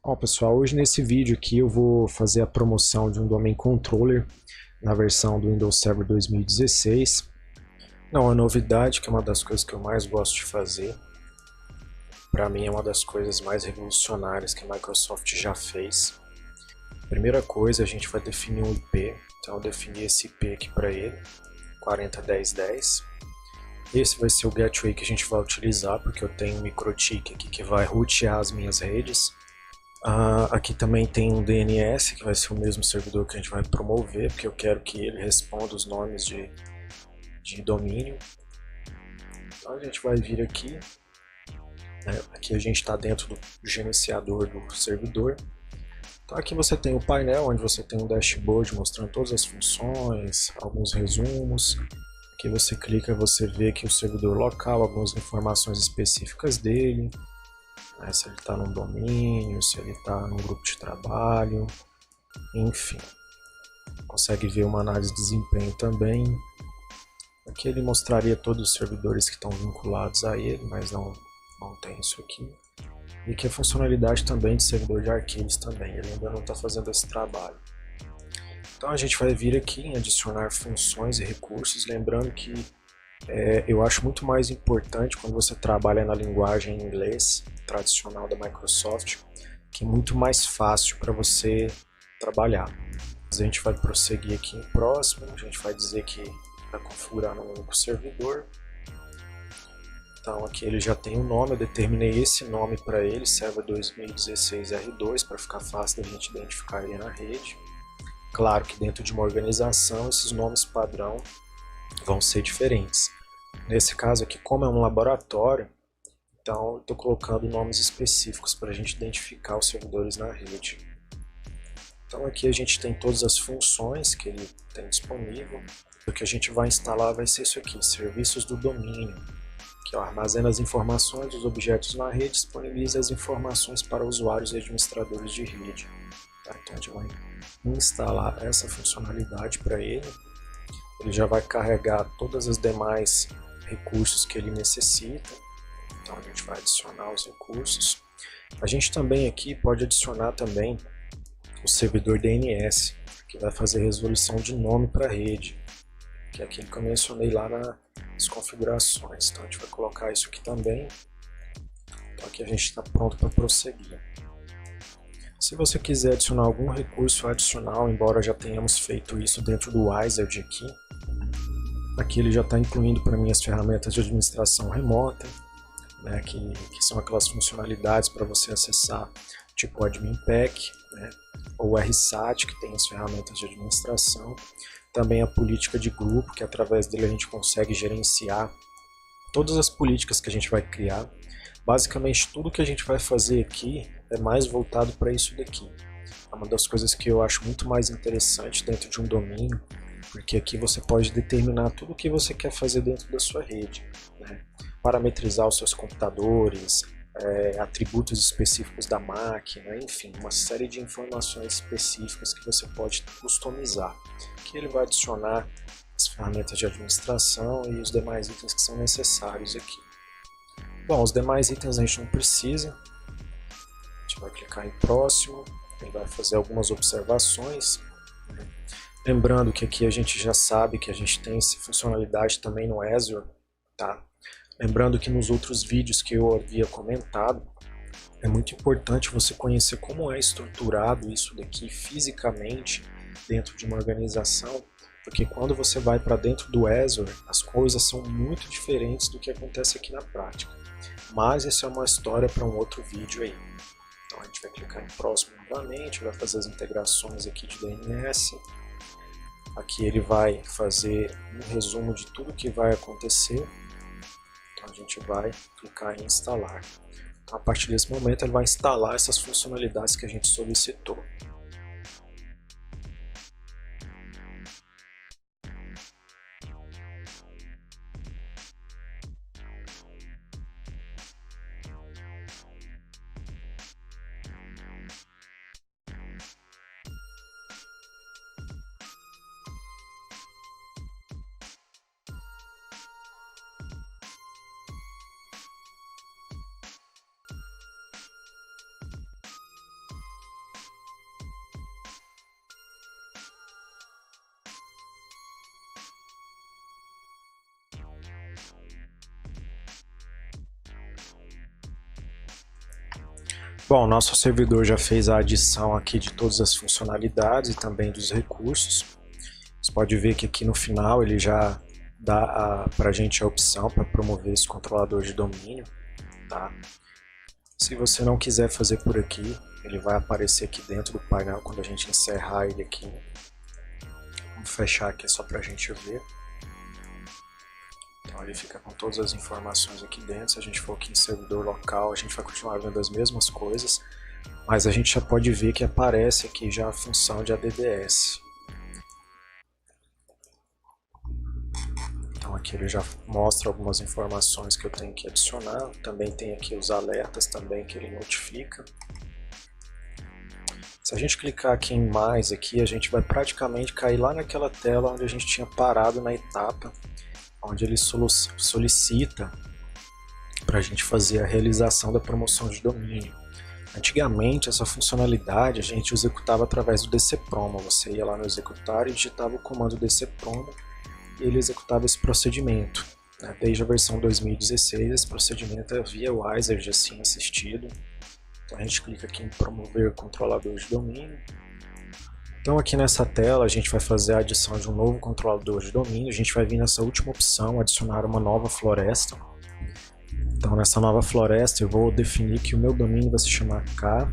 Bom, pessoal, hoje nesse vídeo aqui eu vou fazer a promoção de um Domain Controller na versão do Windows Server 2016. Não é uma novidade, que é uma das coisas que eu mais gosto de fazer. Para mim é uma das coisas mais revolucionárias que a Microsoft já fez. Primeira coisa, a gente vai definir um IP. Então eu defini esse IP aqui para ele, 40.10.10. Esse vai ser o gateway que a gente vai utilizar, porque eu tenho um microtik aqui que vai rotear as minhas redes. Aqui também tem um DNS, que vai ser o mesmo servidor que a gente vai promover, porque eu quero que ele responda os nomes de domínio. Então a gente vai vir aqui, né? Aqui a gente está dentro do gerenciador do servidor. Então aqui você tem o painel, onde você tem um dashboard mostrando todas as funções, alguns resumos. Aqui você clica, você vê aqui o servidor local, algumas informações específicas dele. Se ele está num domínio, se ele está num grupo de trabalho, enfim. Consegue ver uma análise de desempenho também. Aqui ele mostraria todos os servidores que estão vinculados a ele, mas não tem isso aqui. E aqui a funcionalidade também de servidor de arquivos também, ele ainda não está fazendo esse trabalho. Então a gente vai vir aqui em adicionar funções e recursos, lembrando que eu acho muito mais importante quando você trabalha na linguagem em inglês tradicional da Microsoft, que é muito mais fácil para você trabalhar. A gente vai prosseguir aqui em próximo, a gente vai dizer que vai configurar um único servidor. Então aqui ele já tem um nome, eu determinei esse nome para ele, Server 2016 R2, para ficar fácil da gente identificar ele na rede. Claro que dentro de uma organização esses nomes padrão vão ser diferentes. Nesse caso aqui, como é um laboratório, então estou colocando nomes específicos para a gente identificar os servidores na rede. Então aqui a gente tem todas as funções que ele tem disponível. O que a gente vai instalar vai ser isso aqui, serviços do domínio, que armazena as informações dos objetos na rede e disponibiliza as informações para usuários e administradores de rede. Tá? Então a gente vai instalar essa funcionalidade para ele. Ele já vai carregar todas as demais recursos que ele necessita. Então a gente vai adicionar os recursos. A gente também aqui pode adicionar também o servidor DNS, que vai fazer resolução de nome para a rede, que é aquilo que eu mencionei lá nas configurações. Então a gente vai colocar isso aqui também. Então aqui a gente está pronto para prosseguir. Se você quiser adicionar algum recurso adicional, embora já tenhamos feito isso dentro do Wizard aqui ele já está incluindo para mim as ferramentas de administração remota, né, que são aquelas funcionalidades para você acessar, tipo o Admin Pack, né, ou o RSAT, que tem as ferramentas de administração. Também a política de grupo, que através dele a gente consegue gerenciar todas as políticas que a gente vai criar. Basicamente tudo que a gente vai fazer aqui é mais voltado para isso daqui. É uma das coisas que eu acho muito mais interessante dentro de um domínio, porque aqui você pode determinar tudo o que você quer fazer dentro da sua rede, né? Parametrizar os seus computadores, atributos específicos da máquina, enfim, uma série de informações específicas que você pode customizar, que ele vai adicionar as ferramentas de administração e os demais itens que são necessários aqui. Bom, os demais itens a gente não precisa, a gente vai clicar em próximo, ele vai fazer algumas observações, né? Lembrando que aqui a gente já sabe que a gente tem essa funcionalidade também no Azure, tá? Lembrando que nos outros vídeos que eu havia comentado, é muito importante você conhecer como é estruturado isso daqui fisicamente dentro de uma organização, porque quando você vai para dentro do Azure, as coisas são muito diferentes do que acontece aqui na prática. Mas essa é uma história para um outro vídeo aí. Então a gente vai clicar em próximo novamente, vai fazer as integrações aqui de DNS. Aqui ele vai fazer um resumo de tudo que vai acontecer. Então a gente vai clicar em instalar. Então, a partir desse momento ele vai instalar essas funcionalidades que a gente solicitou. Bom, nosso servidor já fez a adição aqui de todas as funcionalidades e também dos recursos. Você pode ver que aqui no final ele já dá para a gente a opção para promover esse controlador de domínio, tá? Se você não quiser fazer por aqui, ele vai aparecer aqui dentro do painel quando a gente encerrar ele aqui. Vamos fechar aqui só para a gente ver. Então ele fica com todas as informações aqui dentro. Se a gente for aqui em servidor local, a gente vai continuar vendo as mesmas coisas, mas a gente já pode ver que aparece aqui já a função de ADDS. Então aqui ele já mostra algumas informações que eu tenho que adicionar. Também tem aqui os alertas também que ele notifica. Se a gente clicar aqui em mais aqui, a gente vai praticamente cair lá naquela tela onde a gente tinha parado na etapa onde ele solicita para a gente fazer a realização da promoção de domínio. Antigamente essa funcionalidade a gente executava através do dcpromo. Você ia lá no executar e digitava o comando dcpromo e ele executava esse procedimento. Desde a versão 2016 esse procedimento é via Wiser já assim assistido. Então a gente clica aqui em promover controlador de domínio. Então aqui nessa tela a gente vai fazer a adição de um novo controlador de domínio. A gente vai vir nessa última opção, adicionar uma nova floresta. Então nessa nova floresta eu vou definir que o meu domínio vai se chamar kcacorp.com.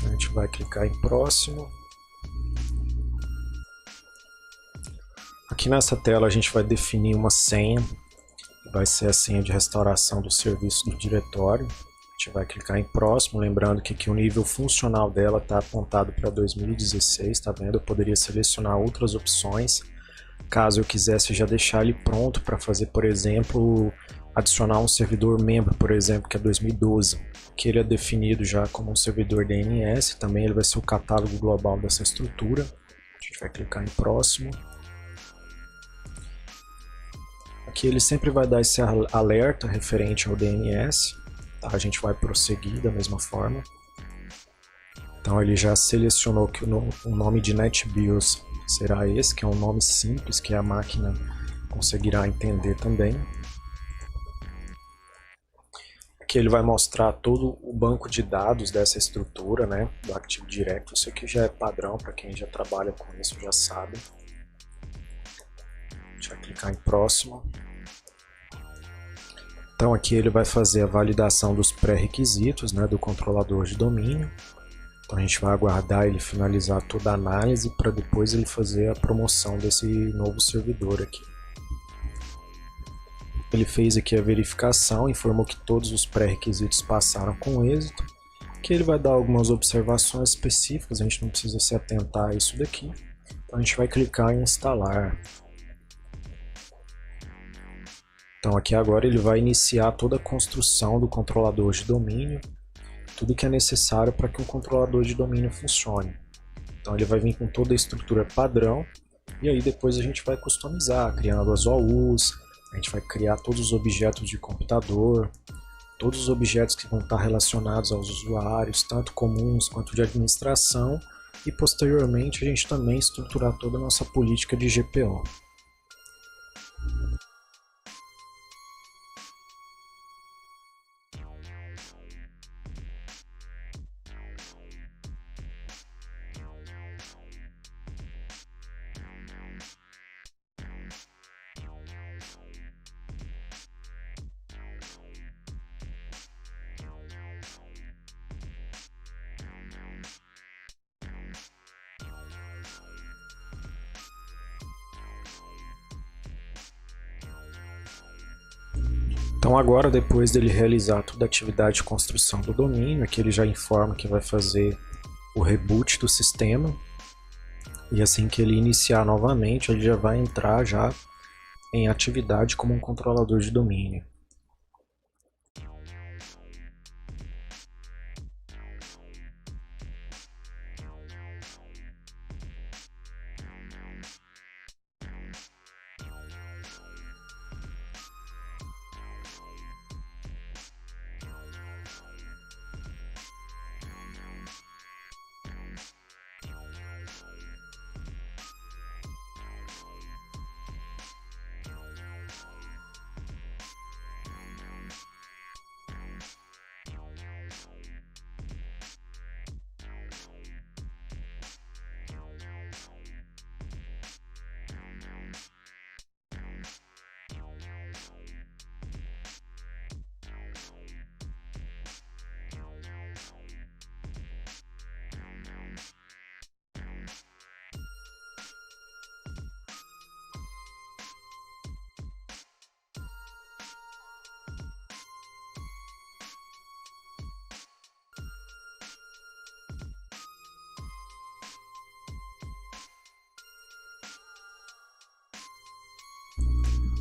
A gente vai clicar em próximo. Aqui nessa tela a gente vai definir uma senha. Vai ser a senha de restauração do serviço do diretório. A gente vai clicar em próximo, lembrando que aqui o nível funcional dela está apontado para 2016, tá vendo? Eu poderia selecionar outras opções, caso eu quisesse já deixar ele pronto para fazer, por exemplo, adicionar um servidor membro, por exemplo, que é 2012, que ele é definido já como um servidor DNS, também ele vai ser o catálogo global dessa estrutura. A gente vai clicar em próximo. Aqui ele sempre vai dar esse alerta referente ao DNS, tá? A gente vai prosseguir da mesma forma. Então ele já selecionou que o nome de NetBIOS será esse, que é um nome simples que a máquina conseguirá entender também. Aqui ele vai mostrar todo o banco de dados dessa estrutura, né, do Active Directory. Isso aqui já é padrão para quem já trabalha com isso, já sabe. A gente vai clicar em próximo. Então aqui ele vai fazer a validação dos pré-requisitos, né, do controlador de domínio. Então a gente vai aguardar ele finalizar toda a análise para depois ele fazer a promoção desse novo servidor aqui. Ele fez aqui a verificação, informou que todos os pré-requisitos passaram com êxito. Aqui ele vai dar algumas observações específicas, a gente não precisa se atentar a isso daqui. Então a gente vai clicar em instalar. Então aqui agora ele vai iniciar toda a construção do controlador de domínio, tudo que é necessário para que um controlador de domínio funcione. Então ele vai vir com toda a estrutura padrão, e aí depois a gente vai customizar, criando as OUs, a gente vai criar todos os objetos de computador, todos os objetos que vão estar relacionados aos usuários, tanto comuns quanto de administração, e posteriormente a gente também estruturar toda a nossa política de GPO. Então agora, depois dele realizar toda a atividade de construção do domínio, aqui ele já informa que vai fazer o reboot do sistema, e assim que ele iniciar novamente, ele já vai entrar já em atividade como um controlador de domínio.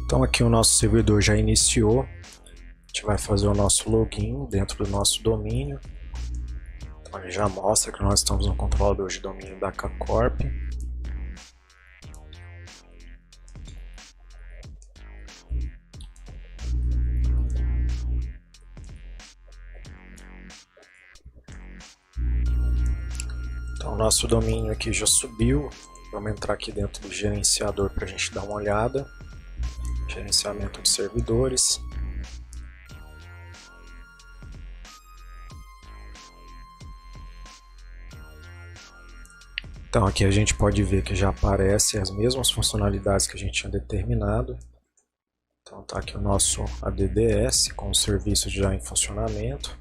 Então aqui o nosso servidor já iniciou. A gente vai fazer o nosso login dentro do nosso domínio. Então ele já mostra que nós estamos no controlador de domínio da KKorp. Então o nosso domínio aqui já subiu. Vamos entrar aqui dentro do gerenciador para a gente dar uma olhada. Gerenciamento de servidores. Então aqui a gente pode ver que já aparecem as mesmas funcionalidades que a gente tinha determinado. Então está aqui o nosso ADDS com os serviços já em funcionamento.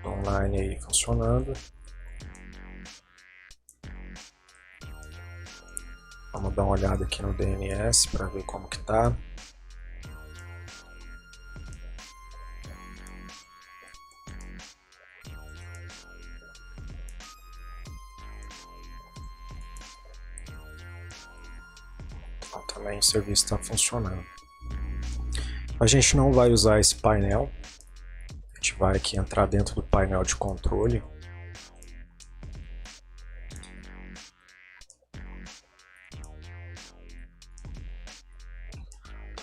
Online aí funcionando. Vamos dar uma olhada aqui no DNS para ver como que tá. Então, também o serviço está funcionando. A gente não vai usar esse painel. A gente vai aqui entrar dentro do painel de controle.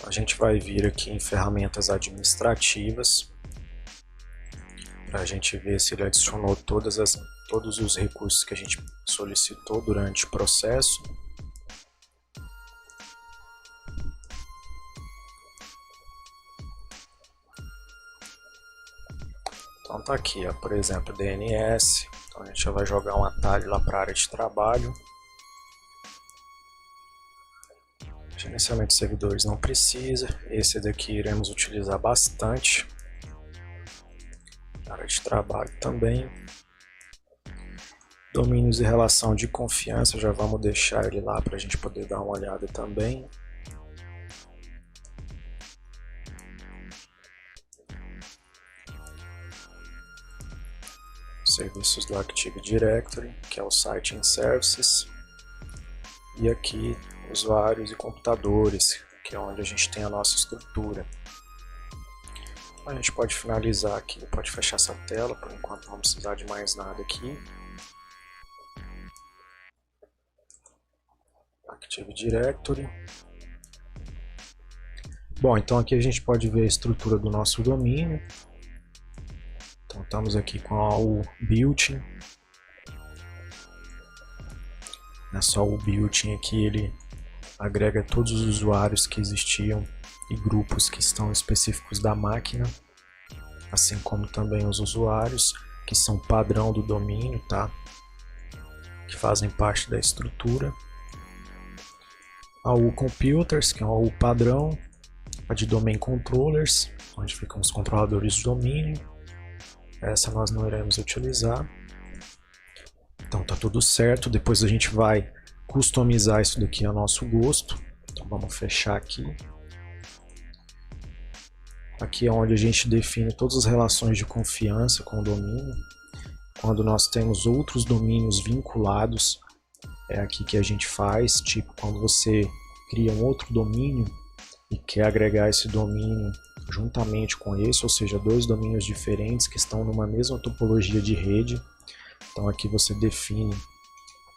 A gente vai vir aqui em ferramentas administrativas para a gente ver se ele adicionou todos os recursos que a gente solicitou durante o processo. Então tá aqui, ó, por exemplo, DNS. Então a gente já vai jogar um atalho lá para a área de trabalho. Gerenciamento de servidores não precisa, esse daqui iremos utilizar bastante. Área de trabalho também. Domínios e relação de confiança, já vamos deixar ele lá para a gente poder dar uma olhada também. Serviços do Active Directory, que é o Site and Services. E aqui usuários e computadores, que é onde a gente tem a nossa estrutura. A gente pode finalizar aqui, pode fechar essa tela, por enquanto não vamos precisar de mais nada aqui. Active Directory. Bom, então aqui a gente pode ver a estrutura do nosso domínio. Então estamos aqui com o built-in. É só o built-in aqui, ele agrega todos os usuários que existiam e grupos que estão específicos da máquina, assim como também os usuários que são padrão do domínio, tá? Que fazem parte da estrutura. A U Computers, que é o padrão, a de Domain Controllers, onde ficam os controladores de domínio. Essa nós não iremos utilizar. Então tá tudo certo, depois a gente vai customizar isso daqui a nosso gosto. Então vamos fechar aqui. Aqui é onde a gente define todas as relações de confiança com o domínio. Quando nós temos outros domínios vinculados, é aqui que a gente faz, tipo quando você cria um outro domínio e quer agregar esse domínio juntamente com esse, ou seja, dois domínios diferentes que estão numa mesma topologia de rede. Então aqui você define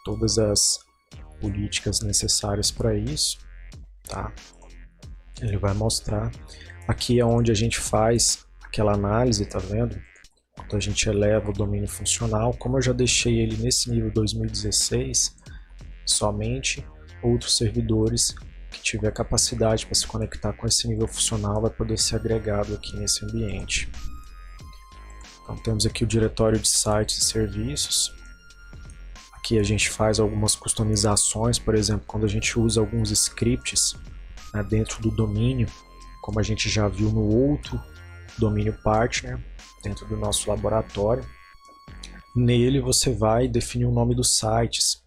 todas as políticas necessárias para isso, tá? Ele vai mostrar. Aqui é onde a gente faz aquela análise, tá vendo? Quando a gente eleva o domínio funcional, como eu já deixei ele nesse nível 2016, somente outros servidores que tiver capacidade para se conectar com esse nível funcional vai poder ser agregado aqui nesse ambiente. Então temos aqui o diretório de sites e serviços. Aqui a gente faz algumas customizações, por exemplo, quando a gente usa alguns scripts, né, dentro do domínio, como a gente já viu no outro domínio partner, dentro do nosso laboratório. Nele você vai definir o nome dos sites.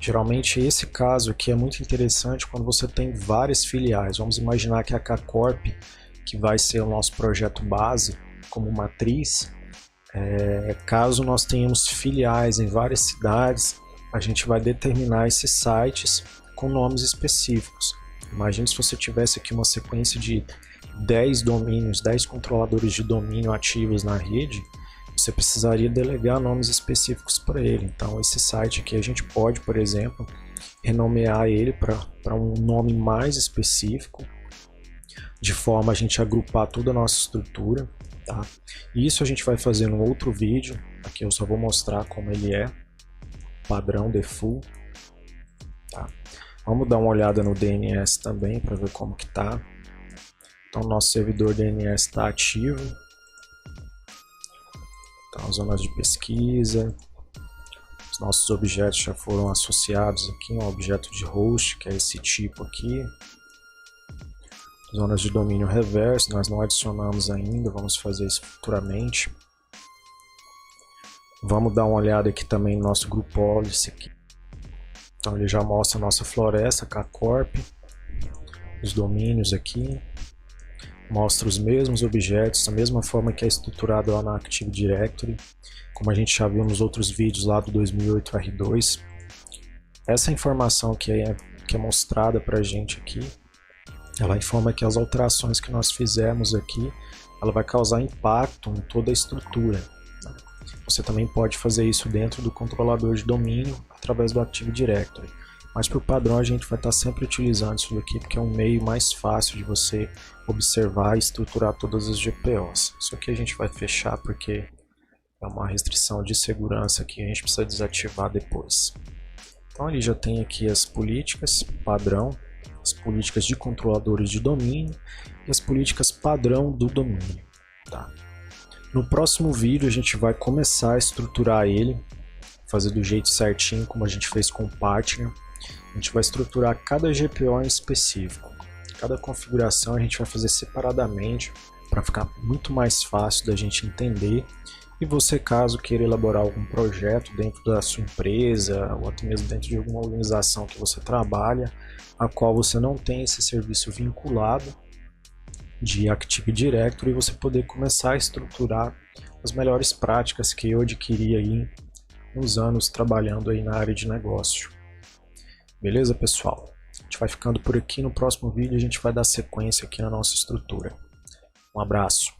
Geralmente esse caso aqui é muito interessante quando você tem várias filiais. Vamos imaginar que a KKorp, que vai ser o nosso projeto base como matriz, caso nós tenhamos filiais em várias cidades, a gente vai determinar esses sites com nomes específicos. Imagine se você tivesse aqui uma sequência de 10 domínios, 10 controladores de domínio ativos na rede, você precisaria delegar nomes específicos para ele. Então esse site aqui a gente pode, por exemplo, renomear ele para um nome mais específico, de forma a gente agrupar toda a nossa estrutura, tá? Isso a gente vai fazer num outro vídeo. Aqui eu só vou mostrar como ele é, padrão default, tá? Vamos dar uma olhada no DNS também para ver como que tá. Então nosso servidor DNS está ativo. Então zonas de pesquisa, os nossos objetos já foram associados aqui, um objeto de host, que é esse tipo aqui. Zonas de domínio reverso, nós não adicionamos ainda, vamos fazer isso futuramente. Vamos dar uma olhada aqui também no nosso Group Policy aqui. Então ele já mostra a nossa floresta, KCorp, os domínios aqui. Mostra os mesmos objetos, da mesma forma que é estruturado lá na Active Directory, como a gente já viu nos outros vídeos lá do 2008 R2. Essa informação que é mostrada para a gente aqui, ela informa que as alterações que nós fizemos aqui, ela vai causar impacto em toda a estrutura. Você também pode fazer isso dentro do controlador de domínio, através do Active Directory. Mas por padrão a gente vai estar sempre utilizando isso daqui, porque é um meio mais fácil de você observar e estruturar todas as GPOs. Isso aqui a gente vai fechar porque é uma restrição de segurança que a gente precisa desativar depois. Então ele já tem aqui as políticas padrão, as políticas de controladores de domínio e as políticas padrão do domínio, tá? No próximo vídeo a gente vai começar a estruturar ele, fazer do jeito certinho como a gente fez com o partner. A gente vai estruturar cada GPO em específico. Cada configuração a gente vai fazer separadamente para ficar muito mais fácil da gente entender. E você, caso queira elaborar algum projeto dentro da sua empresa ou até mesmo dentro de alguma organização que você trabalha, a qual você não tem esse serviço vinculado de Active Directory, você poder começar a estruturar as melhores práticas que eu adquiri aí uns anos trabalhando aí na área de negócio. Beleza, pessoal? A gente vai ficando por aqui. No próximo vídeo a gente vai dar sequência aqui na nossa estrutura. Um abraço.